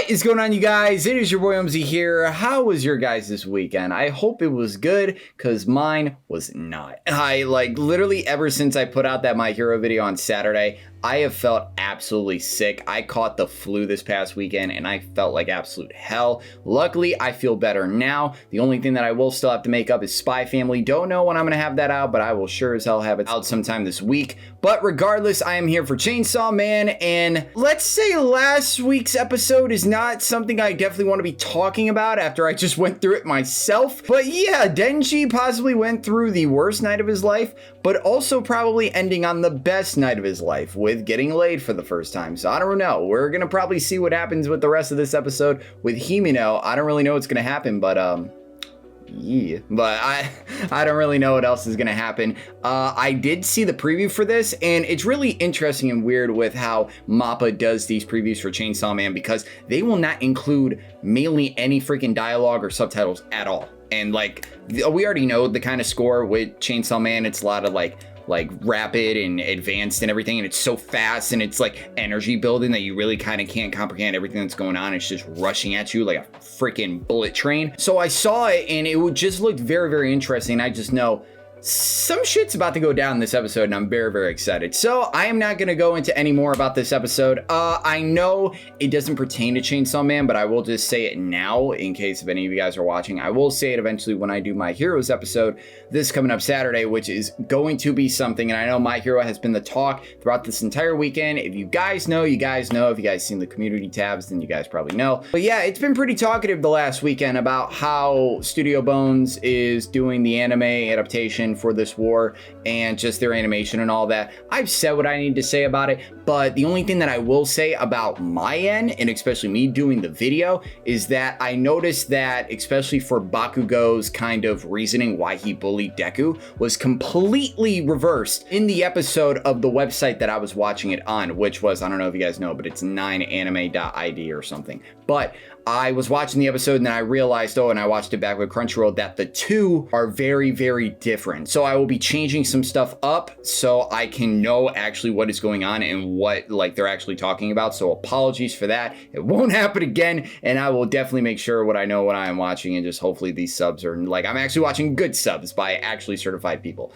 What is going on, you guys? It is your boy Omzy here. How was your guys this weekend? I hope it was good, because mine was not. Literally ever since I put out that My Hero video on Saturday, I have felt absolutely sick. I caught the flu this past weekend and I felt like absolute hell. Luckily, I feel better now. The only thing that I will still have to make up is Spy Family. Don't know when I'm going to have that out, but I will sure as hell have it out sometime this week. But regardless, I am here for Chainsaw Man, and let's say last week's episode is not something I definitely want to be talking about after I just went through it myself. But yeah, Denji possibly went through the worst night of his life, but also probably ending on the best night of his life with getting laid for the first time. So I don't know. We're going to probably see what happens with the rest of this episode with Himino. I don't really know what's going to happen, but yeah, but I don't really know what else is gonna happen. I did see the preview for this, and it's really interesting and weird with how MAPPA does these previews for Chainsaw Man, because they will not include mainly any freaking dialogue or subtitles at all. And like, we already know the kind of score with Chainsaw Man. It's a lot of like rapid and advanced and everything, and it's so fast, and it's like energy building that you really kind of can't comprehend everything that's going on. It's just rushing at you like a freaking bullet train. So I saw it and it just looked very, very interesting. I just know some shit's about to go down in this episode, and I'm very, very excited. So I am not going to go into any more about this episode. I know it doesn't pertain to Chainsaw Man, but I will just say it now in case if any of you guys are watching. I will say it eventually when I do My Heroes episode, this coming up Saturday, which is going to be something. And I know My Hero has been the talk throughout this entire weekend. If you guys know, you guys know. If you guys seen the community tabs, then you guys probably know. But yeah, it's been pretty talkative the last weekend about how Studio Bones is doing the anime adaptation for this war and just their animation and all that. I've said what I need to say about it, but the only thing that I will say about my end, and especially me doing the video, is that I noticed that especially for Bakugo's kind of reasoning why he bullied Deku was completely reversed in the episode of the website that I was watching it on, which was, I don't know if you guys know, but it's 9anime.id or something. But I was watching the episode and then I realized, and I watched it back with Crunchyroll, that the two are very, very different. So I will be changing some stuff up so I can know actually what is going on and what they're actually talking about. So apologies for that. It won't happen again, and I will definitely make sure what I know what I am watching, and just hopefully these subs are I'm actually watching good subs by actually certified people.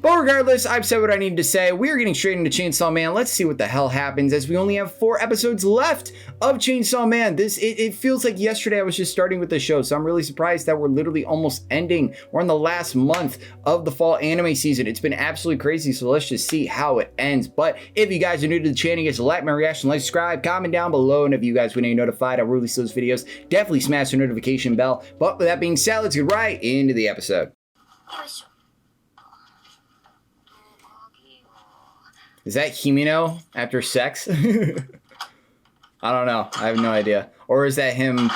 But regardless, I've said what I need to say. We are getting straight into Chainsaw Man. Let's see what the hell happens, as we only have 4 episodes left of Chainsaw Man. It feels like yesterday I was just starting with the show, so I'm really surprised that we're literally almost ending. We're in the last month of the fall anime season. It's been absolutely crazy, so let's just see how it ends. But if you guys are new to the channel, you guys like my reaction, like, subscribe, comment down below, and if you guys want to be notified, I release those videos. Definitely smash the notification bell. But with that being said, let's get right into the episode. Is that Himino after sex? I don't know. I have no idea. Or is that him?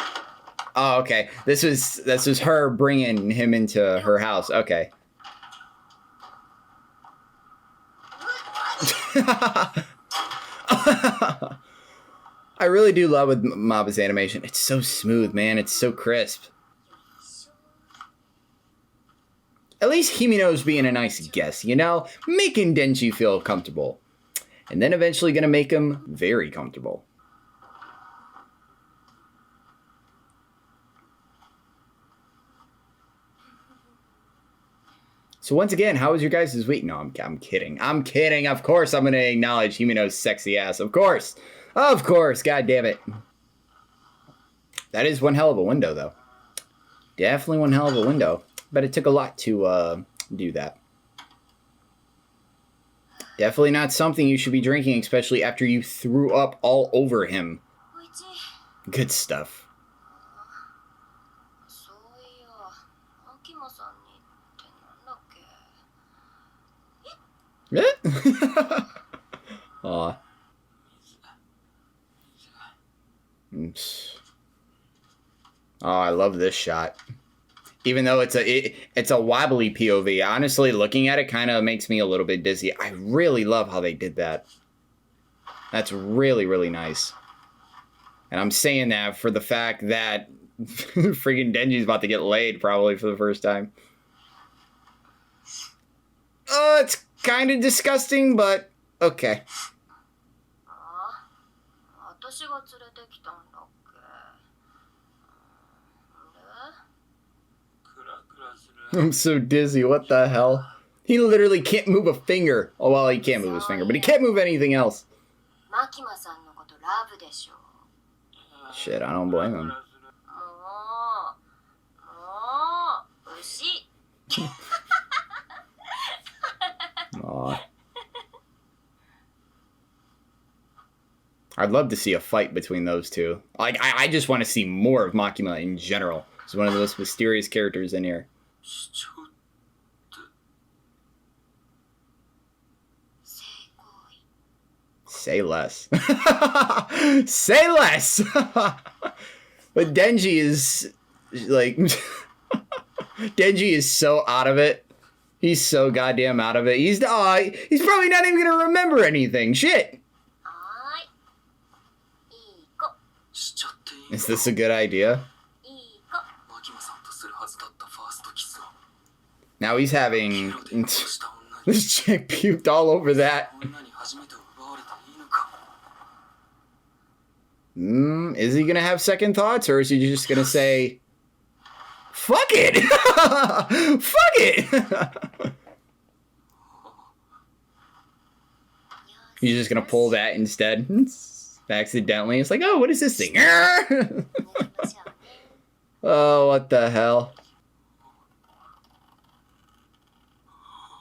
Oh, okay. This was her bringing him into her house. Okay. I really do love with Mappa's animation. It's so smooth, man. It's so crisp. At least Himino's being a nice guest, you know? Making Denji feel comfortable. And then eventually gonna make him very comfortable. So once again, how was your guys' week? No, I'm kidding. I'm kidding. Of course I'm gonna acknowledge Himino's sexy ass. Of course. Of course. God damn it. That is one hell of a window, though. Definitely one hell of a window. But it took a lot to do that. Definitely not something you should be drinking, especially after you threw up all over him. Good stuff. Aw. Oh, I love this shot. Even though it's a wobbly POV, honestly, looking at it kind of makes me a little bit dizzy. I really love how they did that. That's really, really nice. And I'm saying that for the fact that freaking Denji's about to get laid probably for the first time. Oh, it's kind of disgusting, but okay. I'm so dizzy. What the hell? He literally can't move a finger. Oh, well, he can't move his finger, but he can't move anything else. Shit, I don't blame him. Aw. I'd love to see a fight between those two. Like, I just want to see more of Makima in general. He's one of the most mysterious characters in here. Say less. Say less! But Denji is, like... Denji is so out of it. He's so goddamn out of it. He's probably not even gonna remember anything. Shit! Is this a good idea? Now he's having... This chick puked all over that. Is he gonna have second thoughts, or is he just gonna say... Fuck it! Fuck it! He's just gonna pull that instead. Accidentally. It's like, oh, what is this thing? Oh, what the hell?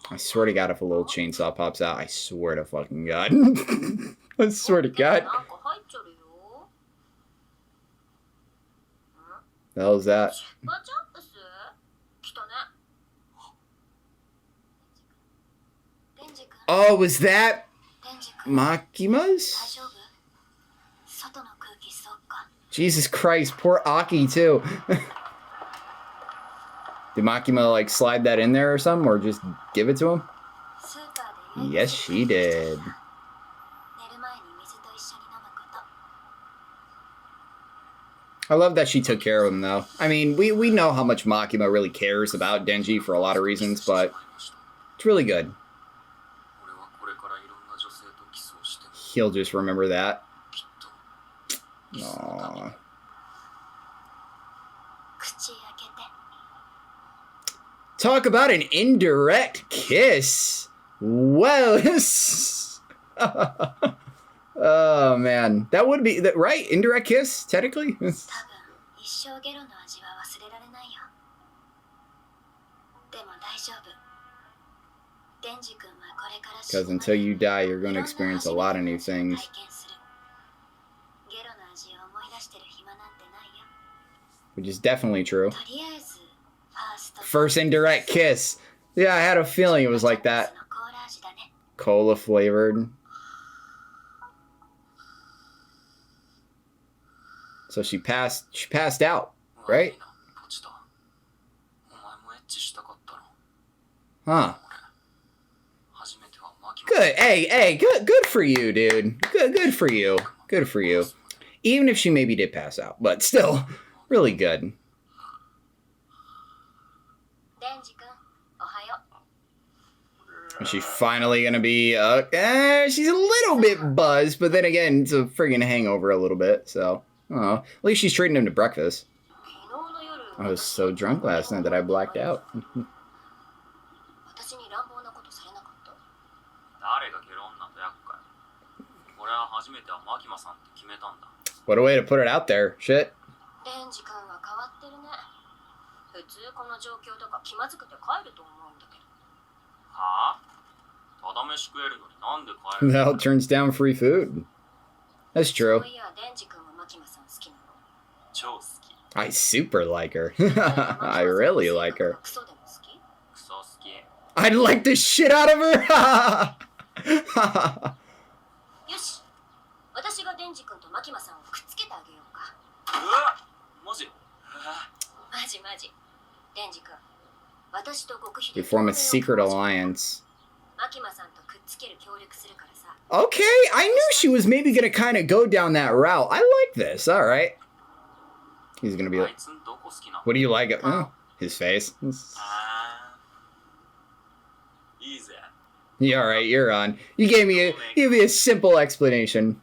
I swear to God, if a little chainsaw pops out, I swear to fucking God. I swear to God. The hell is that? Oh, was that Makima's? Jesus Christ, poor Aki too. Did Makima like slide that in there or something, or just give it to him? Yes, she did. I love that she took care of him, though. I mean, we know how much Makima really cares about Denji for a lot of reasons, but it's really good. He'll just remember that. Aww. Talk about an indirect kiss. Whoa. Oh, man. That would be, right? Indirect kiss, technically? Because until you die, you're going to experience a lot of new things. Which is definitely true. First indirect kiss. Yeah, I had a feeling it was like that. Cola flavored. So she passed out, right? Huh. Good. Hey, good for you, dude. Good for you. Good for you. Even if she maybe did pass out, but still, really good. Is she finally gonna be, she's a little bit buzzed, but then again, it's a friggin' hangover a little bit, so, oh, at least she's treating him to breakfast. I was so drunk last night that I blacked out. What a way to put it out there, shit. Who the hell turns down free food? That's true. I super like her. I really like her. I'd like the shit out of her! You form a secret alliance. Okay, I knew she was maybe gonna kind of go down that route. I like this. All right. He's gonna be like, what do you like? Oh, his face. Yeah, all right, you're on. You gave me a simple explanation.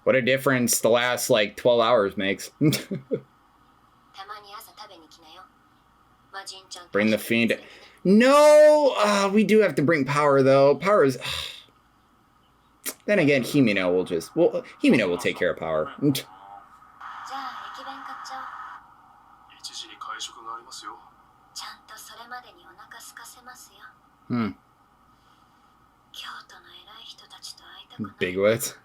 What a difference the last, like, 12 hours makes. Bring the fiend. No! We do have to bring power, though. Power is... Then again, Himino will just... Well, Himino will take care of power. Big what?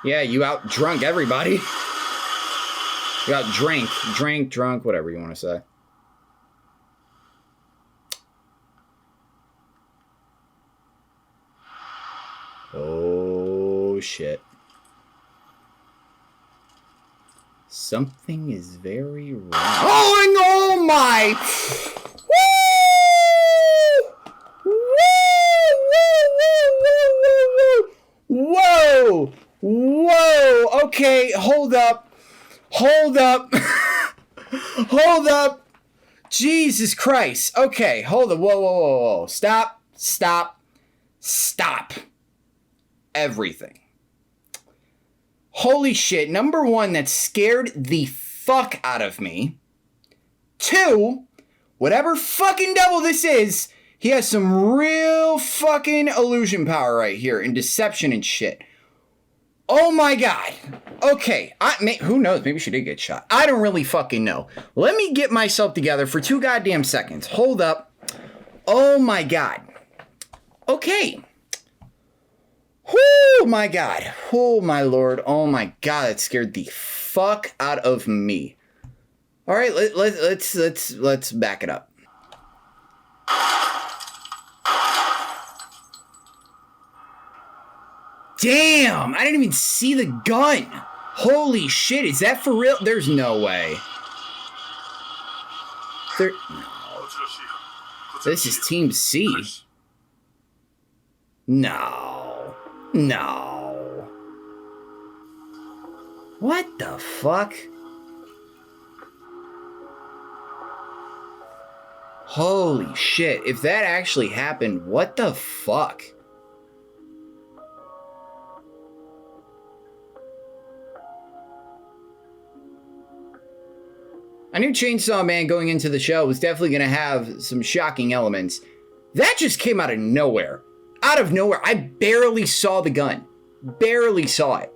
Yeah, you out drunk everybody. You out drunk, whatever you want to say. Oh shit. Something is very wrong. Oh no, my! Whoa! Whoa! Okay, hold up. Hold up. Hold up. Jesus Christ. Okay, hold up. Whoa. Stop. Everything. Holy shit. Number one, that scared the fuck out of me. Two, whatever fucking devil this is, he has some real fucking illusion power right here and deception and shit. Oh my god. Okay, who knows? Maybe she did get shot. I don't really fucking know. Let me get myself together for 2 goddamn seconds. Hold up. Oh my god. Okay. Whoo, my god. Oh my lord. Oh my god, that scared the fuck out of me. All right, let's back it up. Damn, I didn't even see the gun. Holy shit, is that for real? There's no way. No. This is Team C. No. What the fuck? Holy shit, if that actually happened, what the fuck? I knew Chainsaw Man going into the show was definitely going to have some shocking elements. That just came out of nowhere. Out of nowhere. I barely saw the gun. Barely saw it.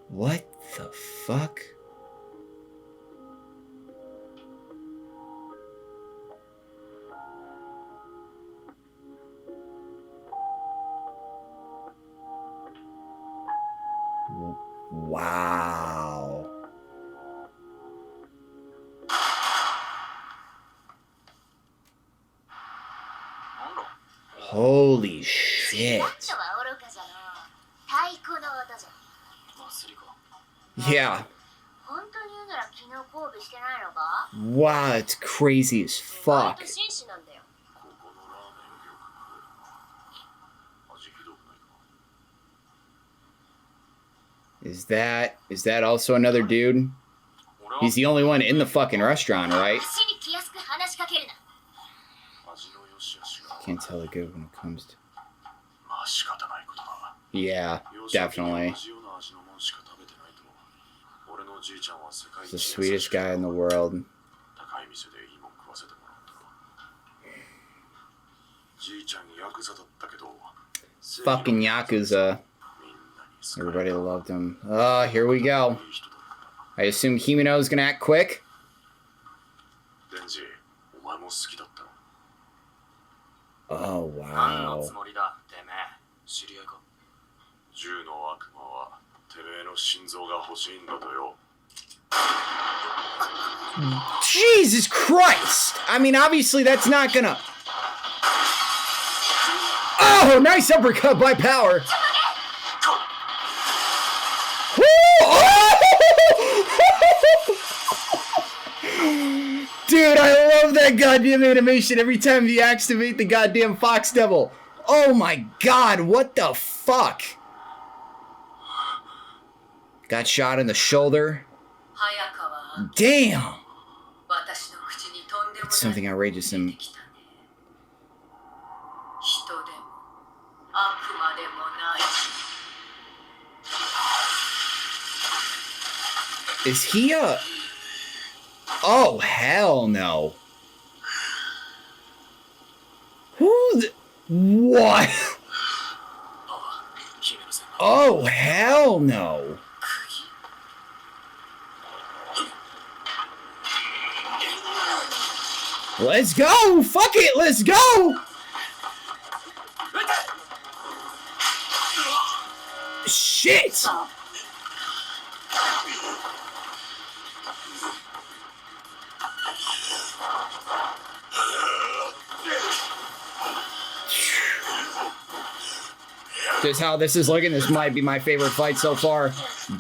What the fuck? Wow. Holy shit. Yeah. Wow, it's crazy as fuck. Is that also another dude? He's the only one in the fucking restaurant, right? Can't tell the good when it comes to... Yeah, definitely. He's the sweetest guy in the world. Fucking Yakuza. Everybody loved him. Oh, here we go. I assume Himino is gonna act quick. Oh, wow. Jesus Christ! I mean, obviously that's not gonna... Oh, nice uppercut by Power. Dude, I love that goddamn animation every time you activate the goddamn Fox Devil. Oh my god, what the fuck? Got shot in the shoulder. Damn! It's something outrageous and... Is he a... Oh, hell no. Who the... What? Oh, hell no. Let's go! Fuck it, let's go! Shit! Just how this is looking, this might be my favorite fight so far.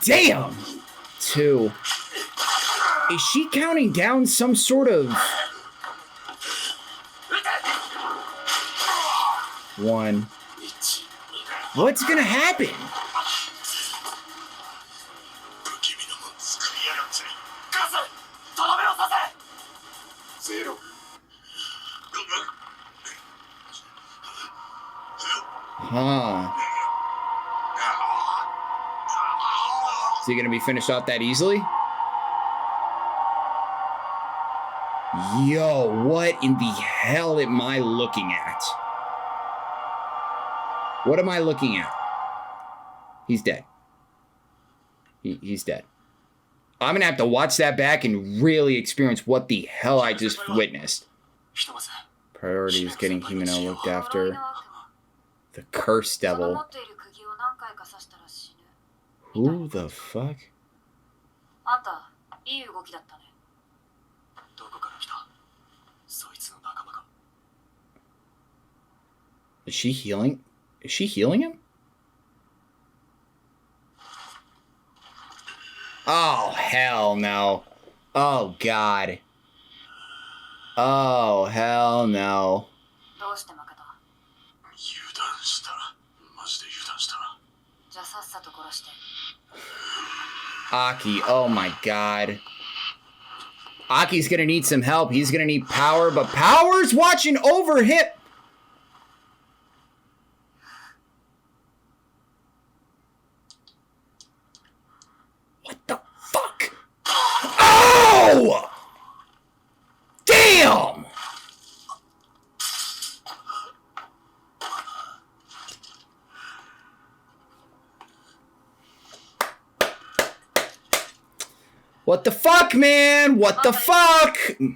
Damn! 2. Is she counting down some sort of... 1. What's gonna happen? Huh. Is he gonna be finished off that easily? Yo, what in the hell am I looking at? What am I looking at? He's dead. He's dead. I'm gonna have to watch that back and really experience what the hell I just witnessed. Priority is getting Himeno looked after. The curse devil. Who the fuck? Is she healing? Is she healing him? Oh, hell no. Oh, God. Oh, hell no. Aki, oh my God. Aki's gonna need some help. He's gonna need Power, but Power's watching over him. What the fuck? Oh! Damn! What the fuck, man? What the fuck? Is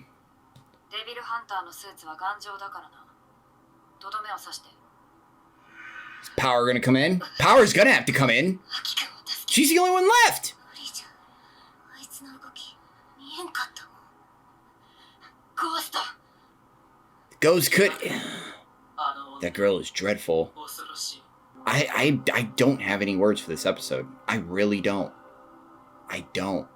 Power gonna come in? Power's gonna have to come in. She's the only one left. Ghost could... That girl is dreadful. I don't have any words for this episode. I really don't. I don't.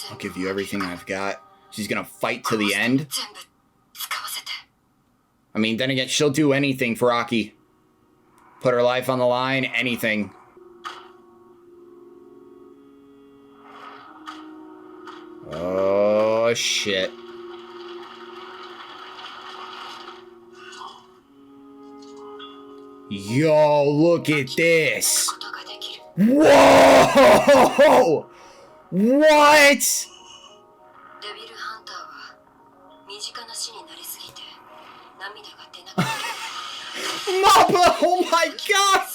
I'll give you everything I've got. She's gonna fight to the end. I mean, then again, she'll do anything for Aki. Put her life on the line, anything. Oh, shit. Yo, look at this. Whoa! What? Mappa, oh my God!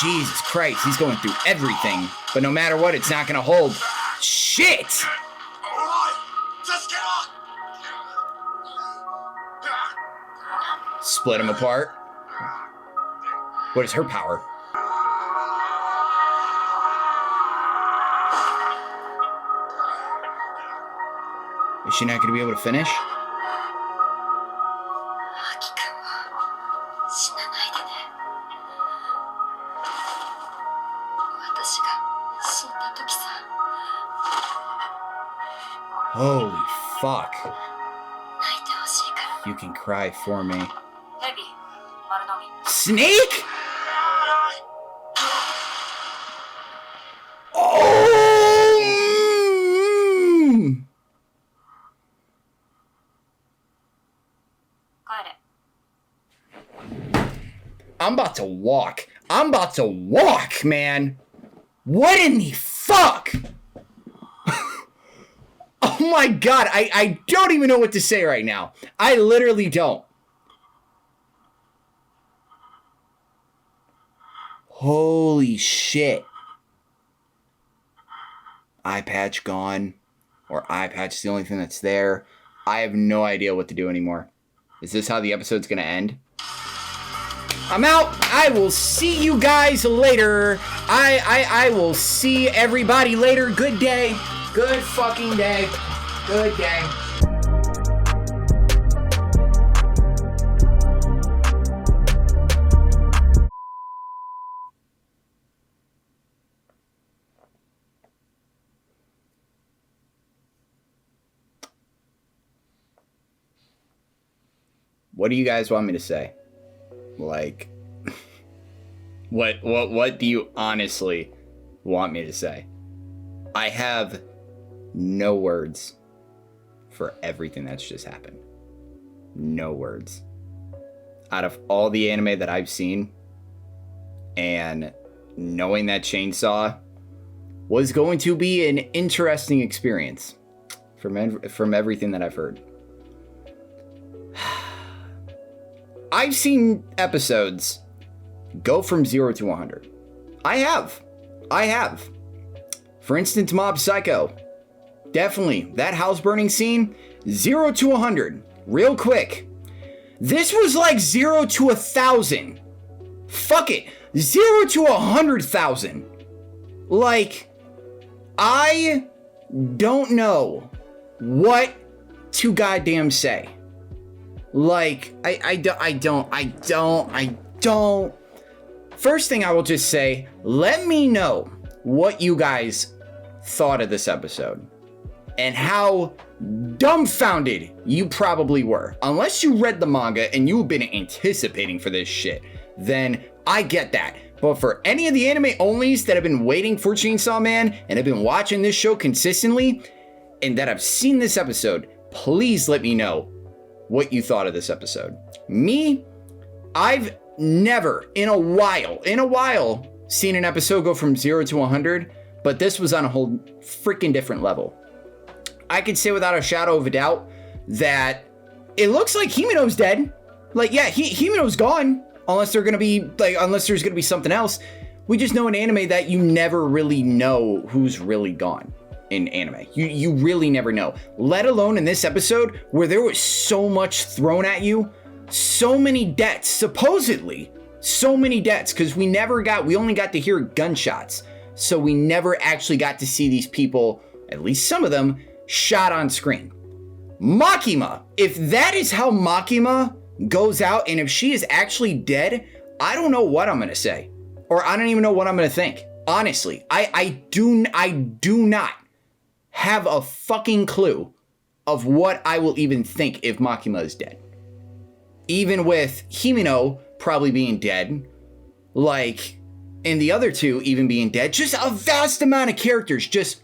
Jesus Christ, he's going through everything. But no matter what, it's not gonna hold. Shit! Split him apart. What is her power? Is she not going to be able to finish? Holy fuck. You can cry for me. Snake? Oh! I'm about to walk. I'm about to walk, man. What in the fuck? Oh my god, I don't even know what to say right now. I literally don't. Holy shit. Eye patch gone. Or eye patch is the only thing that's there. I have no idea what to do anymore. Is this how the episode's gonna end? I'm out. I will see you guys later. I will see everybody later. Good day. Good fucking day. Good day. What do you guys want me to say? Like, what do you honestly want me to say? I have no words for everything that's just happened. No words. Out of all the anime that I've seen, and knowing that Chainsaw was going to be an interesting experience from everything that I've heard. I've seen episodes go from 0 to 100. I have. For instance, Mob Psycho. Definitely. That house burning scene, 0 to 100. Real quick. This was like 0 to 1,000. Fuck it. 0 to 100,000. Like, I don't know what to goddamn say. Like, I don't. First thing I will just say, let me know what you guys thought of this episode and how dumbfounded you probably were. Unless you read the manga and you've been anticipating for this shit, then I get that. But for any of the anime onlys that have been waiting for Chainsaw Man and have been watching this show consistently and that have seen this episode, please let me know what you thought of this episode. Me, I've never in a while seen an episode go from 0 to 100, but this was on a whole freaking different level. I could say without a shadow of a doubt that it looks like Himeno's dead. Like, yeah, Himeno's gone, unless there's gonna be something else. We just know in anime that you never really know who's really gone. In anime, you really never know, let alone in this episode where there was so much thrown at you, so many deaths, supposedly so many deaths, because we only got to hear gunshots, so we never actually got to see these people, at least some of them, shot on screen. Makima, if that is how Makima goes out and if she is actually dead, I don't know what I'm gonna say, or I don't even know what I'm gonna think. Honestly, I do not have a fucking clue of what I will even think if Makima is dead. Even with Himeno probably being dead, like, and the other two even being dead, just a vast amount of characters just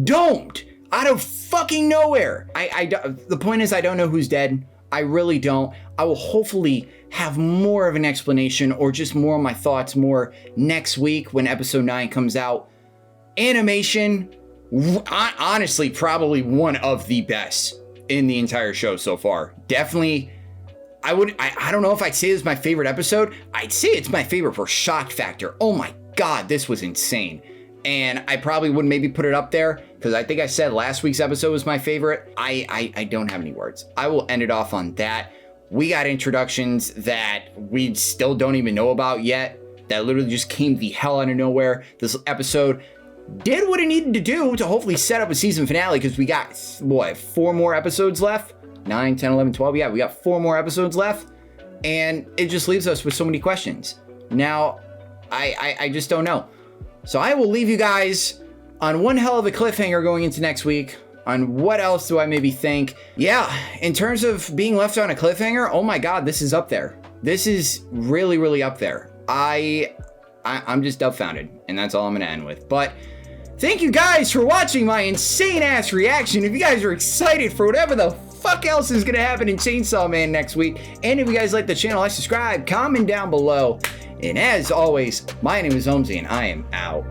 domed out of fucking nowhere. The point is I don't know who's dead. I really don't. I will hopefully have more of an explanation or just more of my thoughts more next week when episode 9 comes out. Animation, honestly, probably one of the best in the entire show so far. Definitely, I don't know if I'd say this is my favorite episode. I'd say it's my favorite for shock factor. Oh my god, this was insane. And I probably would maybe put it up there because I think I said last week's episode was my favorite. I don't have any words. I will end it off on that. We got introductions that we still don't even know about yet that literally just came the hell out of nowhere. This episode did what it needed to do to hopefully set up a season finale because we got, 4 more episodes left? 9, 10, 11, 12. Yeah, we got 4 more episodes left. And it just leaves us with so many questions. Now, I just don't know. So I will leave you guys on one hell of a cliffhanger going into next week. on what else do I maybe think. Yeah, in terms of being left on a cliffhanger, oh my God, this is up there. This is really, really up there. I'm just dumbfounded, and that's all I'm gonna end with. But thank you guys for watching my insane ass reaction. If you guys are excited for whatever the fuck else is gonna happen in Chainsaw Man next week, and if you guys like the channel, like, subscribe, comment down below. And as always, my name is Omzy, and I am out.